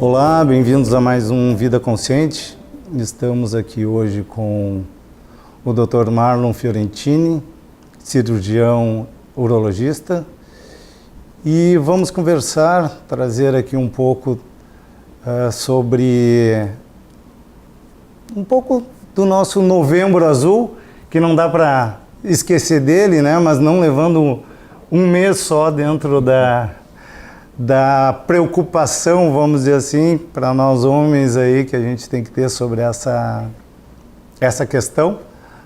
Olá, bem-vindos a mais um Vida Consciente. Estamos aqui hoje com o Dr. Marlon Fiorentini, cirurgião urologista, e vamos conversar, trazer aqui um pouco sobre um pouco do nosso Novembro Azul, que não dá para esquecer dele, né? Mas não levando um mês só dentro da preocupação, vamos dizer assim, para nós homens aí, que a gente tem que ter sobre essa questão,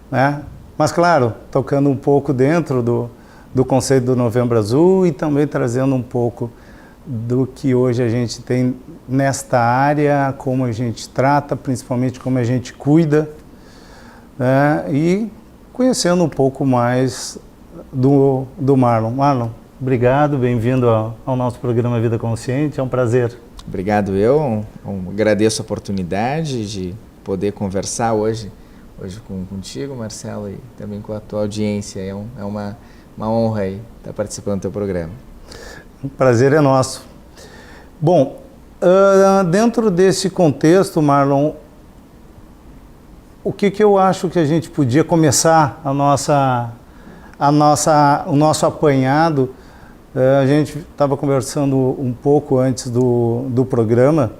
né? Mas claro, tocando um pouco dentro do conceito do Novembro Azul e também trazendo um pouco do que hoje a gente tem nesta área, como a gente trata, principalmente como a gente cuida, né? E conhecendo um pouco mais do Marlon. Marlon, obrigado, bem-vindo ao nosso programa Vida Consciente, é um prazer. Obrigado, eu agradeço a oportunidade de poder conversar hoje contigo, Marcelo, e também com a tua audiência. É uma honra aí estar participando do teu programa. O prazer é nosso. Bom, dentro desse contexto, Marlon, o que eu acho que a gente podia começar o nosso apanhado. A gente estava conversando um pouco antes do programa,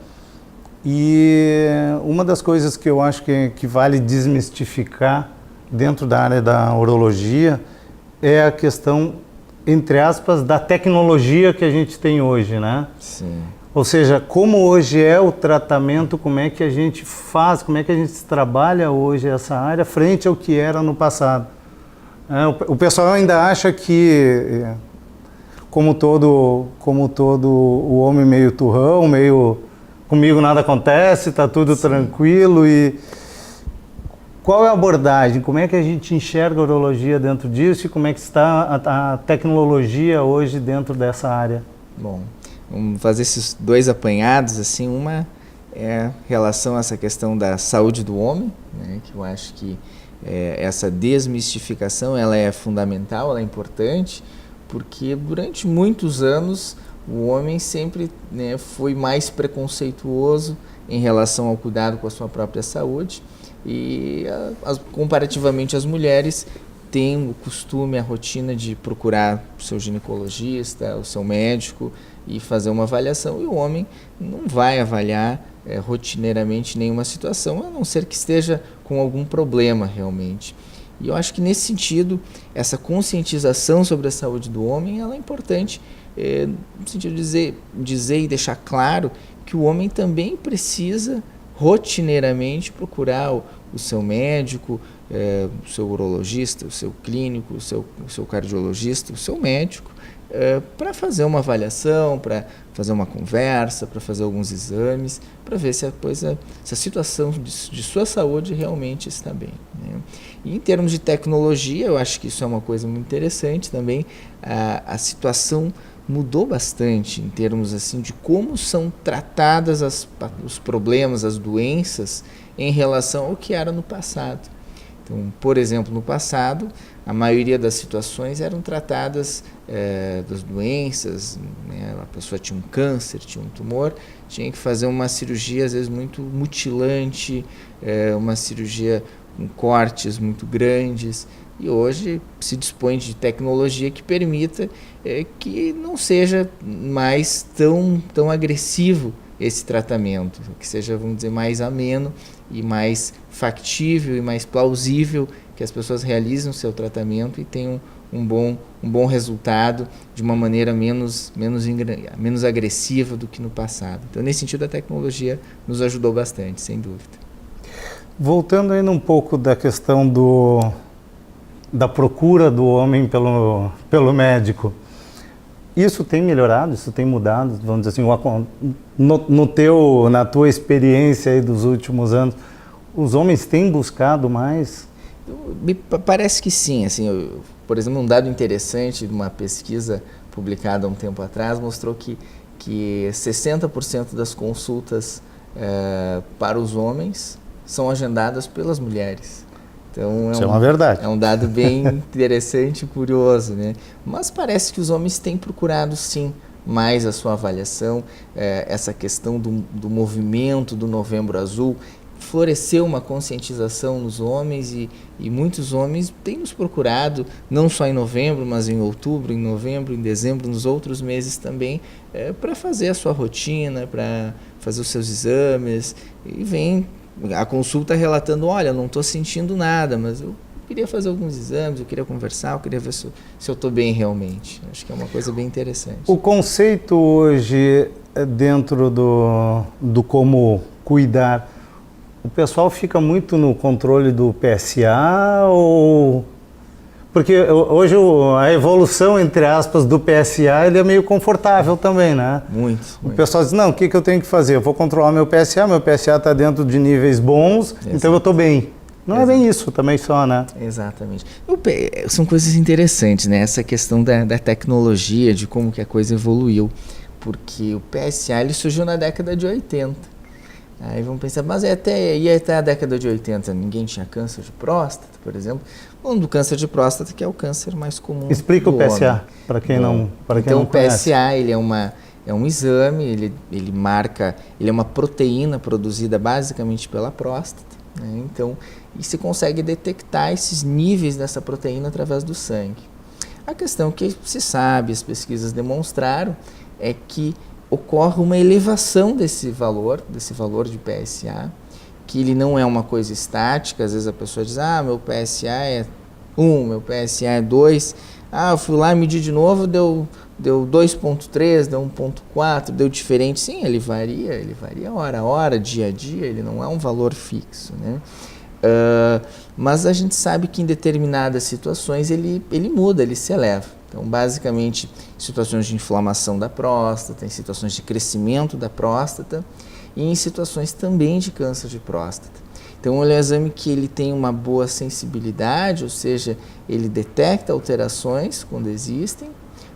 e uma das coisas que eu acho que vale desmistificar dentro da área da urologia é a questão, entre aspas, da tecnologia que a gente tem hoje, né? Sim. Ou seja, como hoje é o tratamento, como é que a gente faz, como é que a gente trabalha hoje essa área frente ao que era no passado. O pessoal ainda acha que, como todo o homem meio turrão, meio comigo nada acontece, está tudo Sim. tranquilo. E qual é a abordagem? Como é que a gente enxerga a urologia dentro disso e como é que está a tecnologia hoje dentro dessa área? Bom, vamos fazer esses dois apanhados, assim, uma é em relação a essa questão da saúde do homem, né, que eu acho que essa desmistificação ela é fundamental, ela é importante, porque durante muitos anos o homem sempre, né, foi mais preconceituoso em relação ao cuidado com a sua própria saúde e comparativamente as mulheres têm o costume, a rotina de procurar o seu ginecologista, o seu médico e fazer uma avaliação, e o homem não vai avaliar rotineiramente nenhuma situação, a não ser que esteja com algum problema realmente. E eu acho que nesse sentido, essa conscientização sobre a saúde do homem ela é importante, no sentido de dizer e deixar claro que o homem também precisa rotineiramente procurar o seu médico, o seu urologista, o seu clínico, o seu cardiologista, o seu médico, para fazer uma avaliação, para fazer uma conversa, para fazer alguns exames, para ver se a situação de sua saúde realmente está bem, né? E em termos de tecnologia, eu acho que isso é uma coisa muito interessante também. A situação mudou bastante em termos assim de como são tratadas os problemas, as doenças em relação ao que era no passado. Então, por exemplo, no passado, a maioria das situações eram tratadas das doenças, né? A pessoa tinha um câncer, tinha um tumor, tinha que fazer uma cirurgia às vezes muito mutilante, uma cirurgia com cortes muito grandes, e hoje se dispõe de tecnologia que permita que não seja mais tão agressivo esse tratamento, que seja, vamos dizer, mais ameno e mais factível e mais plausível, que as pessoas realizem o seu tratamento e tenham um bom resultado de uma maneira menos agressiva do que no passado. Então, nesse sentido, a tecnologia nos ajudou bastante, sem dúvida. Voltando ainda um pouco da questão da procura do homem pelo médico, isso tem melhorado, isso tem mudado, vamos dizer assim, na tua experiência aí dos últimos anos, os homens têm buscado mais? Me parece que sim, assim, por exemplo, um dado interessante de uma pesquisa publicada há um tempo atrás mostrou que 60% das consultas para os homens são agendadas pelas mulheres. Então, isso é uma verdade. É um dado bem interessante e curioso, né? Mas parece que os homens têm procurado, sim, mais a sua avaliação, essa questão do movimento do Novembro Azul, floresceu uma conscientização nos homens e muitos homens têm nos procurado, não só em novembro, mas em outubro, em novembro, em dezembro, nos outros meses também, para fazer a sua rotina, para fazer os seus exames, e vem a consulta relatando, olha, não estou sentindo nada, mas eu queria fazer alguns exames, eu queria conversar, eu queria ver se eu estou bem realmente. Acho que é uma coisa bem interessante. O conceito hoje, dentro do como cuidar, o pessoal fica muito no controle do PSA ou... Porque hoje a evolução, entre aspas, do PSA, ele é meio confortável também, né? Muito. O pessoal diz, não, o que eu tenho que fazer? Eu vou controlar meu PSA está dentro de níveis bons, então eu estou bem. Não é bem isso também só, né? Exatamente. São coisas interessantes, né? Essa questão da tecnologia, de como que a coisa evoluiu. Porque o PSA ele surgiu na década de 80. Aí vamos pensar, mas ia até a década de 80, ninguém tinha câncer de próstata, por exemplo. Falando do câncer de próstata, que é o câncer mais comum. Explica o PSA, para quem não conhece. Então o PSA ele é um exame, ele marca, ele é uma proteína produzida basicamente pela próstata, né? Então, e se consegue detectar esses níveis dessa proteína através do sangue. A questão que se sabe, as pesquisas demonstraram, é que ocorre uma elevação desse valor de PSA, que ele não é uma coisa estática. Às vezes a pessoa diz, meu PSA é 1, meu PSA é 2, eu fui lá medir de novo, deu 2.3, deu 1.4, deu diferente. Sim, ele varia hora a hora, dia a dia, ele não é um valor fixo, né? Mas a gente sabe que em determinadas situações ele muda, ele se eleva. Então, basicamente, situações de inflamação da próstata, em situações de crescimento da próstata e em situações também de câncer de próstata. Então, ele é um exame que ele tem uma boa sensibilidade, ou seja, ele detecta alterações quando existem,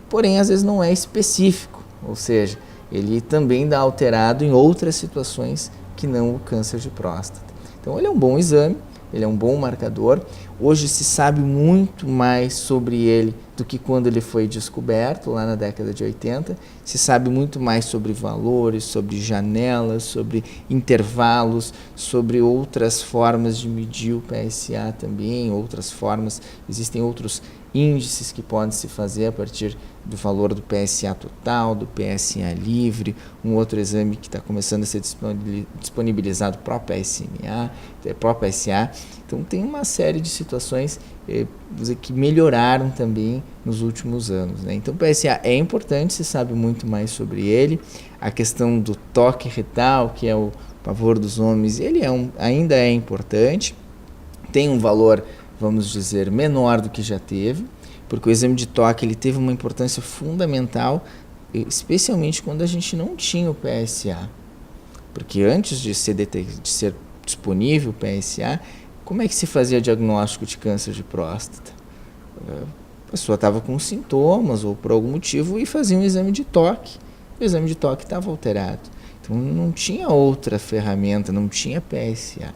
porém, às vezes não é específico, ou seja, ele também dá alterado em outras situações que não o câncer de próstata. Então, ele é um bom exame, ele é um bom marcador. Hoje se sabe muito mais sobre ele do que quando ele foi descoberto, lá na década de 80. Se sabe muito mais sobre valores, sobre janelas, sobre intervalos, sobre outras formas de medir o PSA também, outras formas. Existem outros índices que podem se fazer a partir do valor do PSA total, do PSA livre, um outro exame que está começando a ser disponibilizado para o PSMA, para o PSA. Então tem uma série de situações que melhoraram também nos últimos anos, né? Então o PSA é importante, se sabe muito mais sobre ele. A questão do toque retal, que é o pavor dos homens, ele ainda é importante, tem um valor, vamos dizer, menor do que já teve, porque o exame de toque ele teve uma importância fundamental, especialmente quando a gente não tinha o PSA. Porque antes de ser disponível o PSA, como é que se fazia diagnóstico de câncer de próstata? A pessoa estava com sintomas ou por algum motivo e fazia um exame de toque. O exame de toque estava alterado. Então não tinha outra ferramenta, não tinha PSA.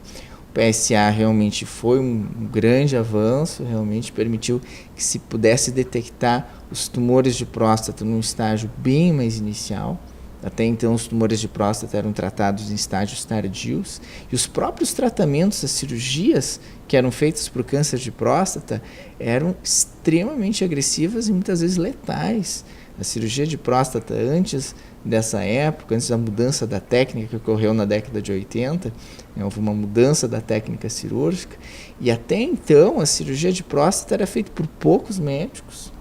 O PSA realmente foi um grande avanço, realmente permitiu que se pudesse detectar os tumores de próstata num estágio bem mais inicial. Até então os tumores de próstata eram tratados em estágios tardios e os próprios tratamentos, as cirurgias que eram feitas para o câncer de próstata eram extremamente agressivas e muitas vezes letais. A cirurgia de próstata antes dessa época, antes da mudança da técnica que ocorreu na década de 80, houve uma mudança da técnica cirúrgica e até então a cirurgia de próstata era feita por poucos médicos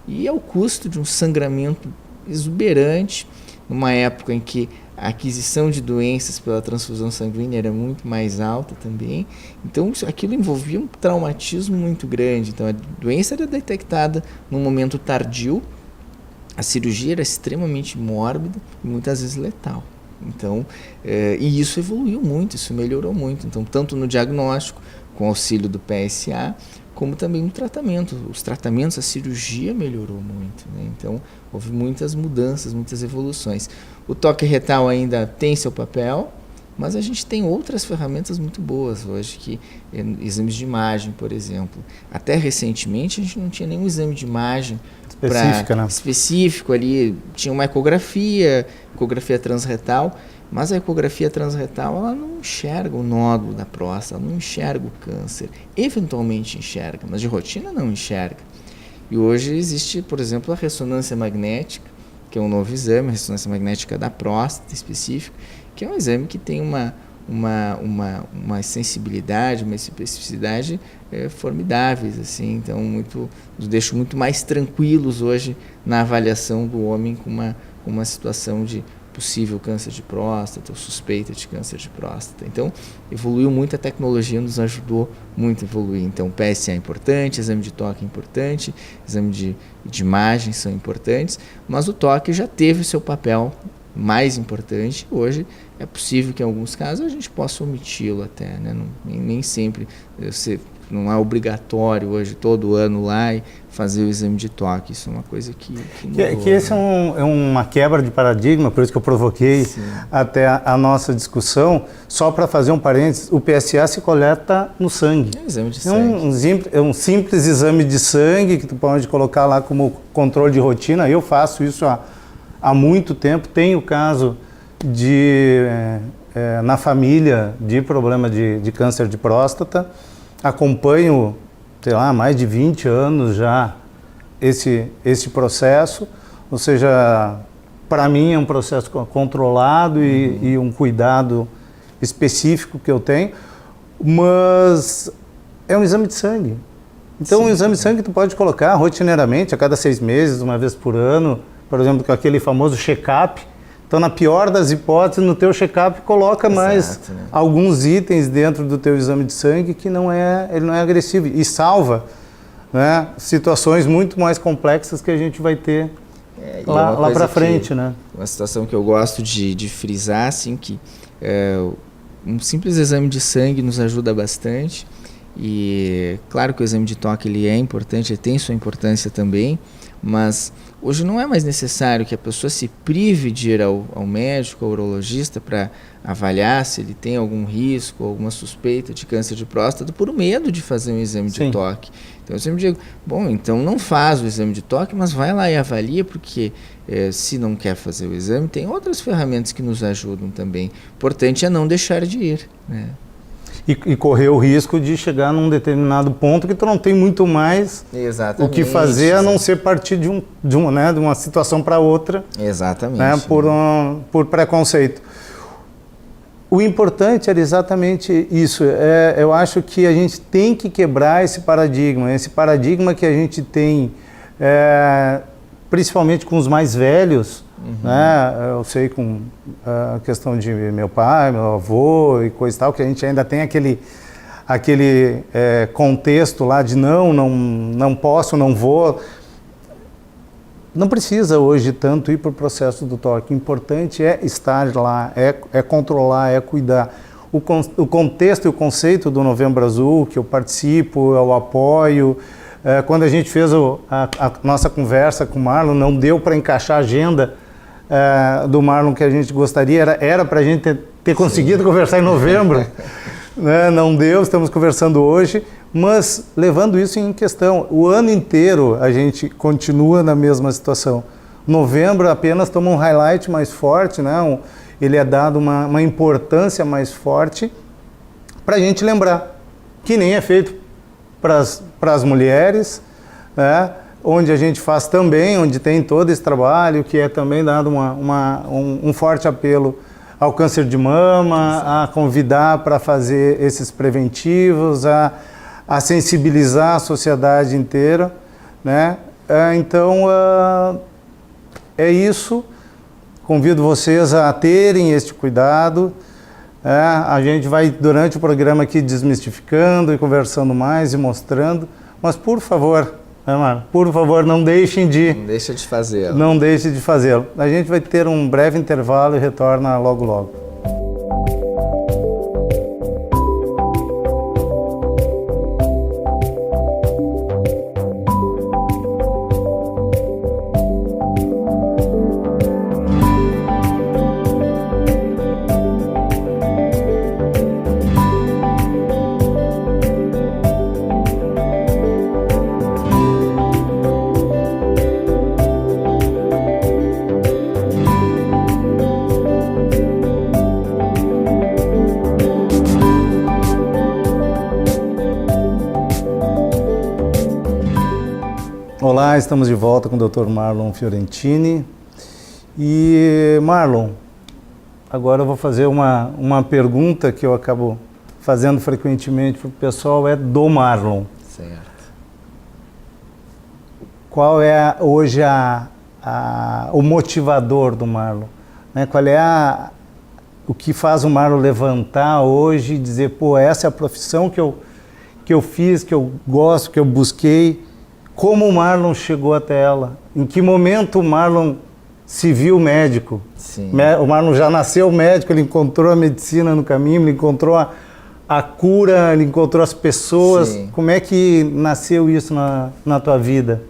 e ao custo de um sangramento exuberante, numa época em que a aquisição de doenças pela transfusão sanguínea era muito mais alta também. Então, aquilo envolvia um traumatismo muito grande. Então, a doença era detectada num momento tardio, a cirurgia era extremamente mórbida e muitas vezes letal. Então, e isso evoluiu muito, isso melhorou muito. Então, tanto no diagnóstico, com auxílio do PSA, como também no tratamento. Os tratamentos, a cirurgia melhorou muito, né? Então, houve muitas mudanças, muitas evoluções. O toque retal ainda tem seu papel, Mas a gente tem outras ferramentas muito boas hoje, que exames de imagem, por exemplo. Até recentemente a gente não tinha nenhum exame de imagem específico ali. Tinha uma ecografia transretal, mas a ecografia transretal ela não enxerga o nódulo da próstata, ela não enxerga o câncer. Eventualmente enxerga, mas de rotina não enxerga. E hoje existe, por exemplo, a ressonância magnética, que é um novo exame, a ressonância magnética da próstata específico, que é um exame que tem uma sensibilidade, uma especificidade formidáveis, assim, então nos deixa muito mais tranquilos hoje na avaliação do homem com uma situação de possível câncer de próstata ou suspeita de câncer de próstata. Então, evoluiu muito, a tecnologia nos ajudou muito a evoluir. Então, PSA é importante, exame de toque é importante, exame de imagem são importantes, mas o toque já teve o seu papel mais importante. Hoje é possível que em alguns casos a gente possa omiti-lo até, né? Nem sempre não é obrigatório hoje todo ano lá e fazer o exame de toque. Isso é uma coisa que mudou, que esse é uma quebra de paradigma, por isso que eu provoquei até a nossa discussão. Só para fazer um parênteses, o PSA se coleta no sangue. É um exame de sangue. É um simples exame de sangue que tu pode colocar lá como controle de rotina. Eu faço isso há muito tempo. Tem o caso na família de problema de câncer de próstata. Acompanho, sei lá, mais de 20 anos já esse processo, ou seja, para mim é um processo controlado e um cuidado específico que eu tenho, mas é um exame de sangue. Então, um exame de sangue tu pode colocar rotineiramente, a cada 6 meses, uma vez por ano, por exemplo, com aquele famoso check-up. Então, na pior das hipóteses, no teu check-up, coloca mais alguns itens dentro do teu exame de sangue que ele não é agressivo e salva, né, situações muito mais complexas que a gente vai ter lá para frente, né? Uma situação que eu gosto de frisar, assim, que um simples exame de sangue nos ajuda bastante. E claro que o exame de toque ele é importante, ele tem sua importância também, mas hoje não é mais necessário que a pessoa se prive de ir ao médico, ao urologista, para avaliar se ele tem algum risco, alguma suspeita de câncer de próstata, por medo de fazer um exame de toque. Então eu sempre digo, bom, então não faz o exame de toque, mas vai lá e avalia, porque se não quer fazer o exame, tem outras ferramentas que nos ajudam também. O importante é não deixar de ir, né? E correr o risco de chegar num determinado ponto que tu não tem muito mais o que fazer, a não ser partir de uma situação para outra. Exatamente. Né, por preconceito. O importante era exatamente isso. Eu acho que a gente tem que quebrar esse paradigma que a gente tem, principalmente com os mais velhos. Né? Eu sei com a questão de meu pai, meu avô e coisa e tal, que a gente ainda tem aquele contexto lá de não posso, não vou. Não precisa hoje tanto ir para o processo do toque. O importante é estar lá, é controlar, é cuidar. O contexto e o conceito do Novembro Azul, que eu participo, eu apoio. Quando a gente fez a nossa conversa com o Marlon, não deu para encaixar a agenda do Marlon que a gente gostaria, era para a gente ter conseguido conversar em novembro, né? Não deu, estamos conversando hoje, mas levando isso em questão, o ano inteiro a gente continua na mesma situação. Novembro apenas toma um highlight mais forte, né? Ele é dado uma importância mais forte para a gente lembrar, que nem é feito para as mulheres, né? Onde a gente faz também, onde tem todo esse trabalho, que é também dado um forte apelo ao câncer de mama, a convidar para fazer esses preventivos, a sensibilizar a sociedade inteira, né? Então, é isso. Convido vocês a terem este cuidado. A gente vai, durante o programa aqui, desmistificando e conversando mais e mostrando. Mas, por favor, por favor, não deixem de... Não deixa de fazê-lo. Não deixe de fazê-lo. A gente vai ter um breve intervalo e retorna logo, logo. Olá, estamos de volta com o Dr. Marlon Fiorentini. E Marlon, agora eu vou fazer uma pergunta que eu acabo fazendo frequentemente para o pessoal, é do Marlon. Certo. Qual é hoje o motivador do Marlon? Né? Qual é o que faz o Marlon levantar hoje e dizer, pô, essa é a profissão que eu fiz, que eu gosto, que eu busquei. Como o Marlon chegou até ela? Em que momento o Marlon se viu médico? Sim. O Marlon já nasceu médico, ele encontrou a medicina no caminho, ele encontrou a cura, ele encontrou as pessoas. Sim. Como é que nasceu isso na tua vida?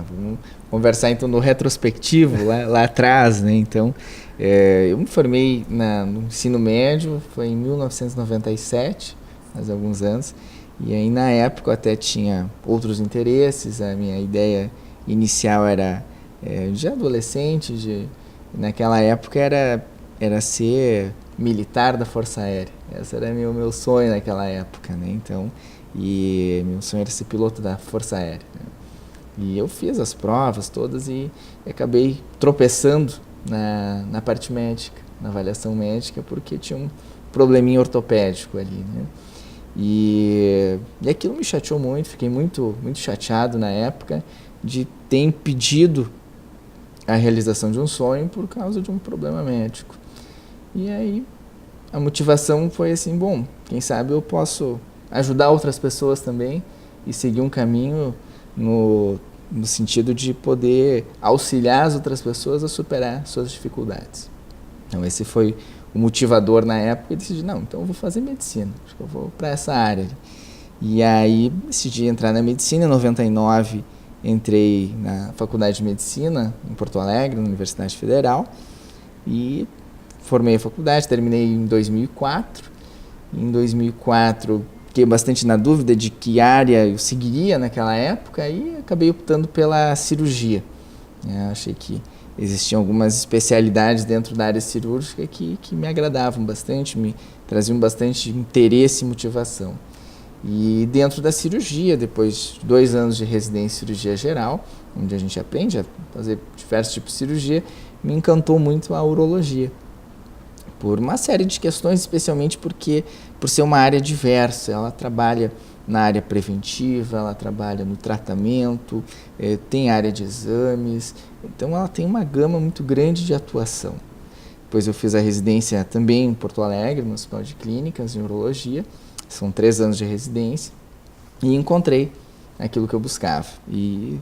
Vamos conversar então no retrospectivo, lá atrás, né? Então, eu me formei no ensino médio, foi em 1997, faz alguns anos, e aí na época eu até tinha outros interesses. A minha ideia inicial era, de adolescente, naquela época era ser militar da Força Aérea. Esse era meu sonho naquela época, né? Então, e meu sonho era ser piloto da Força Aérea, né? E eu fiz as provas todas e acabei tropeçando na parte médica, na avaliação médica, porque tinha um probleminha ortopédico ali, né? E aquilo me chateou muito, fiquei muito, muito chateado na época de ter impedido a realização de um sonho por causa de um problema médico. E aí a motivação foi assim, bom, quem sabe eu posso ajudar outras pessoas também e seguir um caminho no sentido de poder auxiliar as outras pessoas a superar suas dificuldades. Então esse foi o motivador na época, e decidi, não, então eu vou fazer medicina, acho que eu vou para essa área. E aí decidi entrar na medicina. Em 99 entrei na Faculdade de Medicina em Porto Alegre, na Universidade Federal, e formei a faculdade, terminei em 2004. Em 2004 fiquei bastante na dúvida de que área eu seguiria naquela época e acabei optando pela cirurgia. Achei que existiam algumas especialidades dentro da área cirúrgica que me agradavam bastante, me traziam bastante interesse e motivação. E dentro da cirurgia, depois de 2 anos de residência em cirurgia geral, onde a gente aprende a fazer diversos tipos de cirurgia, me encantou muito a urologia. Por uma série de questões, especialmente por ser uma área diversa. Ela trabalha na área preventiva, ela trabalha no tratamento, tem área de exames, então ela tem uma gama muito grande de atuação. Depois eu fiz a residência também em Porto Alegre, no Hospital de Clínicas, em urologia, são 3 anos de residência, e encontrei aquilo que eu buscava. E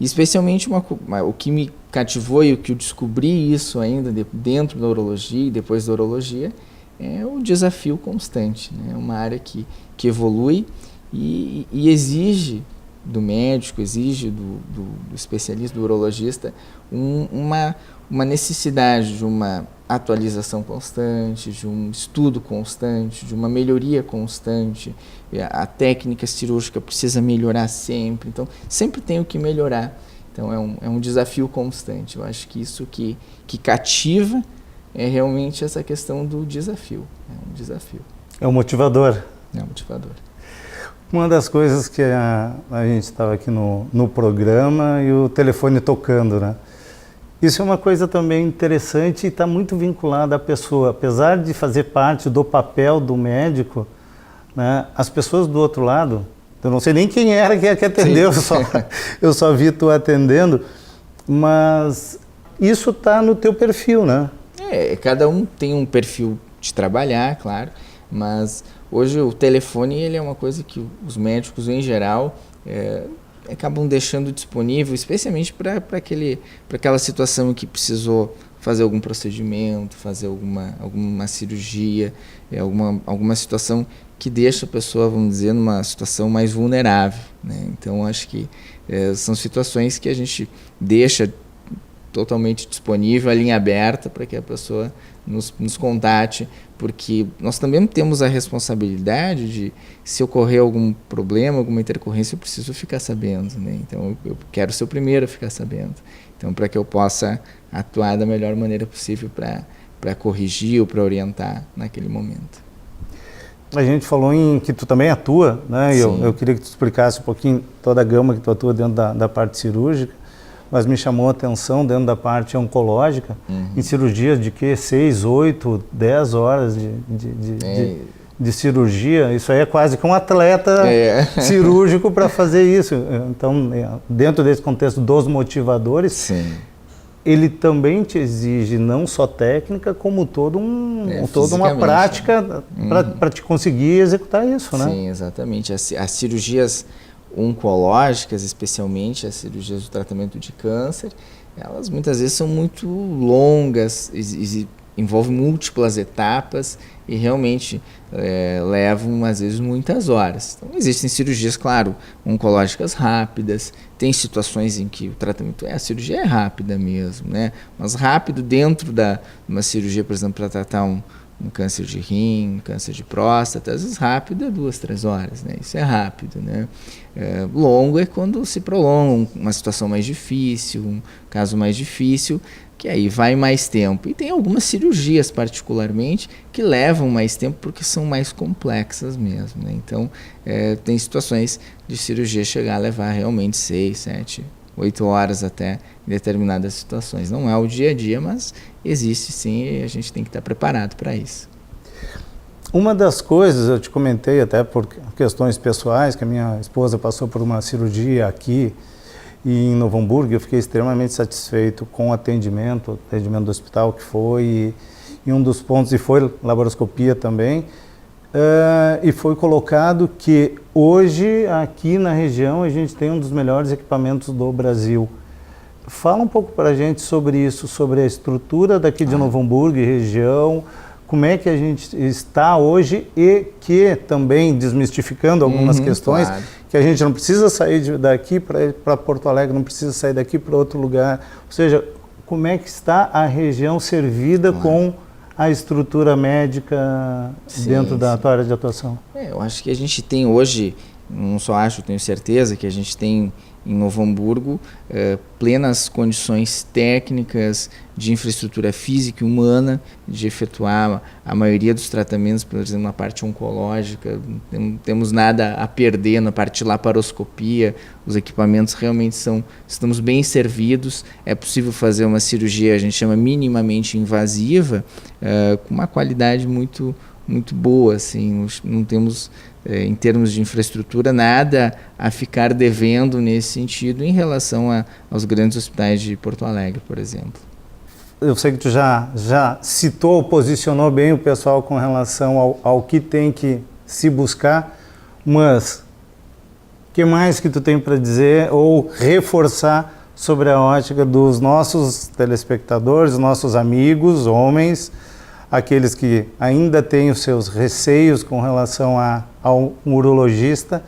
especialmente o que me cativou e o que eu descobri isso ainda dentro da urologia e depois da urologia é o desafio constante, né? É uma área que evolui e exige do médico, exige do especialista, do urologista, uma necessidade de uma atualização constante, de um estudo constante, de uma melhoria constante. A técnica cirúrgica precisa melhorar sempre, então sempre tem o que melhorar. Então é um desafio constante. Eu acho que isso que cativa é realmente essa questão do desafio. É um desafio. É um motivador. É um motivador. Uma das coisas que a gente estava aqui no programa e o telefone tocando, né? Isso é uma coisa também interessante e está muito vinculada à pessoa. Apesar de fazer parte do papel do médico, né, as pessoas do outro lado, eu não sei nem quem era que atendeu, eu só vi tu atendendo, mas isso está no teu perfil, né? Cada um tem um perfil de trabalhar, claro, mas hoje o telefone ele é uma coisa que os médicos em geral acabam deixando disponível, especialmente para aquela situação em que precisou fazer algum procedimento, fazer alguma cirurgia, alguma situação que deixa a pessoa, vamos dizer, numa situação mais vulnerável, né? Então acho que são situações que a gente deixa totalmente disponível, a linha aberta para que a pessoa nos contate, porque nós também temos a responsabilidade de, se ocorrer algum problema, alguma intercorrência, eu preciso ficar sabendo, né? Então eu quero ser o primeiro a ficar sabendo. Então, para que eu possa atuar da melhor maneira possível para corrigir ou para orientar naquele momento. A gente falou em que tu também atua, né? Eu queria que tu explicasse um pouquinho toda a gama que tu atua dentro da parte cirúrgica, mas me chamou a atenção dentro da parte oncológica, em cirurgias de que 6, 8, 10 horas de cirurgia. Isso aí é quase que um atleta cirúrgico para fazer isso. Então, dentro desse contexto dos motivadores, ele também te exige não só técnica, como toda uma prática para te conseguir executar isso, né? Sim, exatamente. As cirurgias oncológicas, especialmente as cirurgias do tratamento de câncer, elas muitas vezes são muito longas, envolvem múltiplas etapas e realmente levam, às vezes, muitas horas. Então, existem cirurgias, claro, oncológicas rápidas, tem situações em que o tratamento, a cirurgia é rápida mesmo, né? Mas rápido dentro de uma cirurgia, por exemplo, para tratar um câncer de rim, um câncer de próstata, às vezes rápido é 2, 3 horas, né? Isso é rápido, né? Longo é quando se prolonga uma situação mais difícil, um caso mais difícil, que aí vai mais tempo. E tem algumas cirurgias, particularmente, que levam mais tempo porque são mais complexas mesmo, né? Então, tem situações de cirurgia chegar a levar realmente 6, 7, 8 horas até em determinadas situações. Não é o dia a dia, mas existe sim e a gente tem que estar preparado para isso. Uma das coisas, eu te comentei até por questões pessoais, que a minha esposa passou por uma cirurgia aqui em Novo Hamburgo, eu fiquei extremamente satisfeito com o atendimento do hospital que foi, e um dos pontos, e foi laparoscopia também, e foi colocado que hoje aqui na região a gente tem um dos melhores equipamentos do Brasil. Fala um pouco para a gente sobre isso, sobre a estrutura daqui de Novo Hamburgo e região, como é que a gente está hoje e que também, desmistificando algumas questões, que a gente não precisa sair daqui para Porto Alegre, não precisa sair daqui para outro lugar. Ou seja, como é que está a região servida com a estrutura médica dentro da tua área de atuação? Eu acho que a gente tem hoje, não só acho, tenho certeza que a gente tem em Novo Hamburgo plenas condições técnicas, de infraestrutura física e humana, de efetuar a maioria dos tratamentos, por exemplo, na parte oncológica. Não temos nada a perder na parte de laparoscopia, os equipamentos realmente estamos bem servidos. É possível fazer uma cirurgia, a gente chama minimamente invasiva, com uma qualidade muito boa, assim. Não temos, em termos de infraestrutura, nada a ficar devendo nesse sentido em relação aos grandes hospitais de Porto Alegre, por exemplo. Eu sei que tu já citou, posicionou bem o pessoal com relação ao que tem que se buscar, mas o que mais que tu tem para dizer ou reforçar sobre a ótica dos nossos telespectadores, nossos amigos, homens, aqueles que ainda têm os seus receios com relação ao urologista?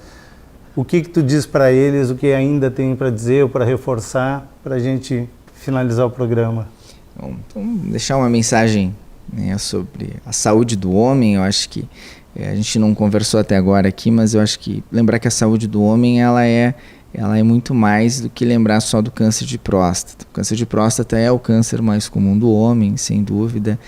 O que tu diz para eles, o que ainda tem para dizer ou para reforçar, para a gente finalizar o programa? Então, deixar uma mensagem, né, sobre a saúde do homem. Eu acho que a gente não conversou até agora aqui, mas eu acho que lembrar que a saúde do homem ela é muito mais do que lembrar só do câncer de próstata. O câncer de próstata é o câncer mais comum do homem, sem dúvida,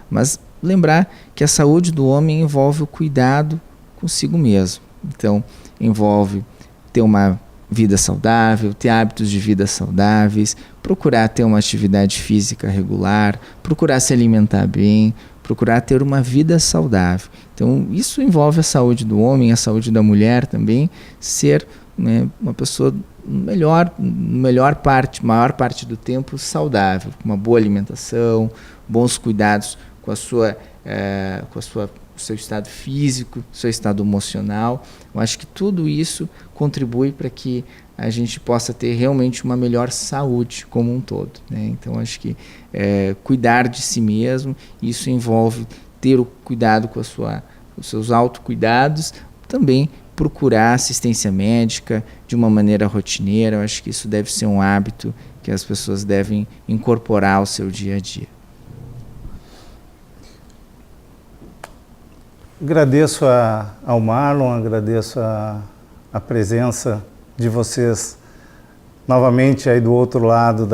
mas lembrar que a saúde do homem envolve o cuidado consigo mesmo. Então, envolve ter uma vida saudável, ter hábitos de vida saudáveis, procurar ter uma atividade física regular, procurar se alimentar bem, procurar ter uma vida saudável. Então, isso envolve a saúde do homem, a saúde da mulher também, ser, né, uma pessoa maior parte do tempo saudável, com uma boa alimentação, bons cuidados com o seu estado físico, seu estado emocional. Eu acho que tudo isso contribui para que a gente possa ter realmente uma melhor saúde como um todo, né? Então, acho que cuidar de si mesmo, isso envolve ter o cuidado com os seus autocuidados, também procurar assistência médica de uma maneira rotineira. Eu acho que isso deve ser um hábito que as pessoas devem incorporar ao seu dia a dia. Agradeço ao Marlon, agradeço a presença de vocês novamente aí do outro lado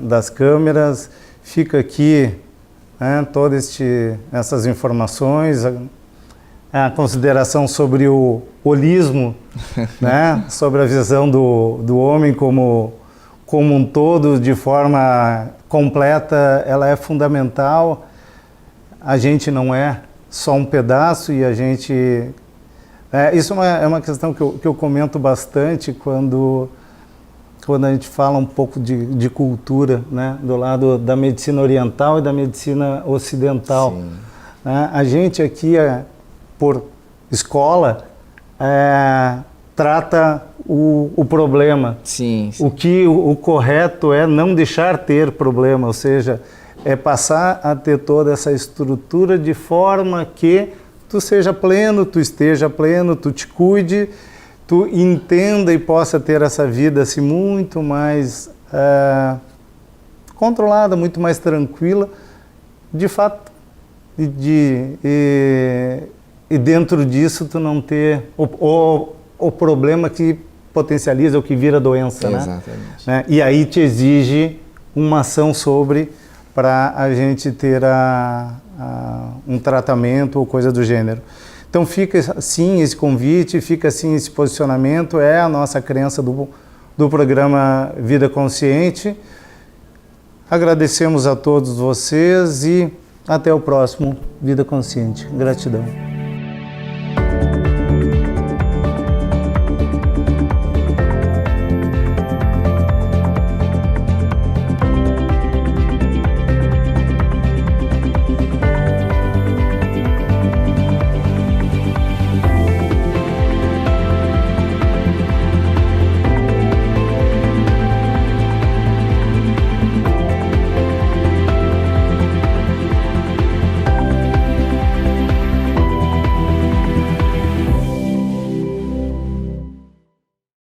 das câmeras. Fica aqui, né, todas essas informações. a consideração sobre o holismo, né? Sobre a visão do homem como um todo, de forma completa, ela é fundamental. A gente não é só um pedaço e a gente... isso é uma questão que eu comento bastante quando a gente fala um pouco de cultura, né? Do lado da medicina oriental e da medicina ocidental. Né? A gente aqui, por escola, trata o problema. Sim. O correto é não deixar ter problema, ou seja, é passar a ter toda essa estrutura de forma que tu seja pleno, tu esteja pleno, tu te cuide, tu entenda e possa ter essa vida assim, muito mais controlada, muito mais tranquila, de fato, e dentro disso tu não ter o problema que potencializa, o que vira doença, Exatamente. Né? E aí te exige uma ação para a gente ter um tratamento ou coisa do gênero. Então fica assim esse convite, fica assim esse posicionamento, é a nossa crença do programa Vida Consciente. Agradecemos a todos vocês e até o próximo Vida Consciente. Gratidão.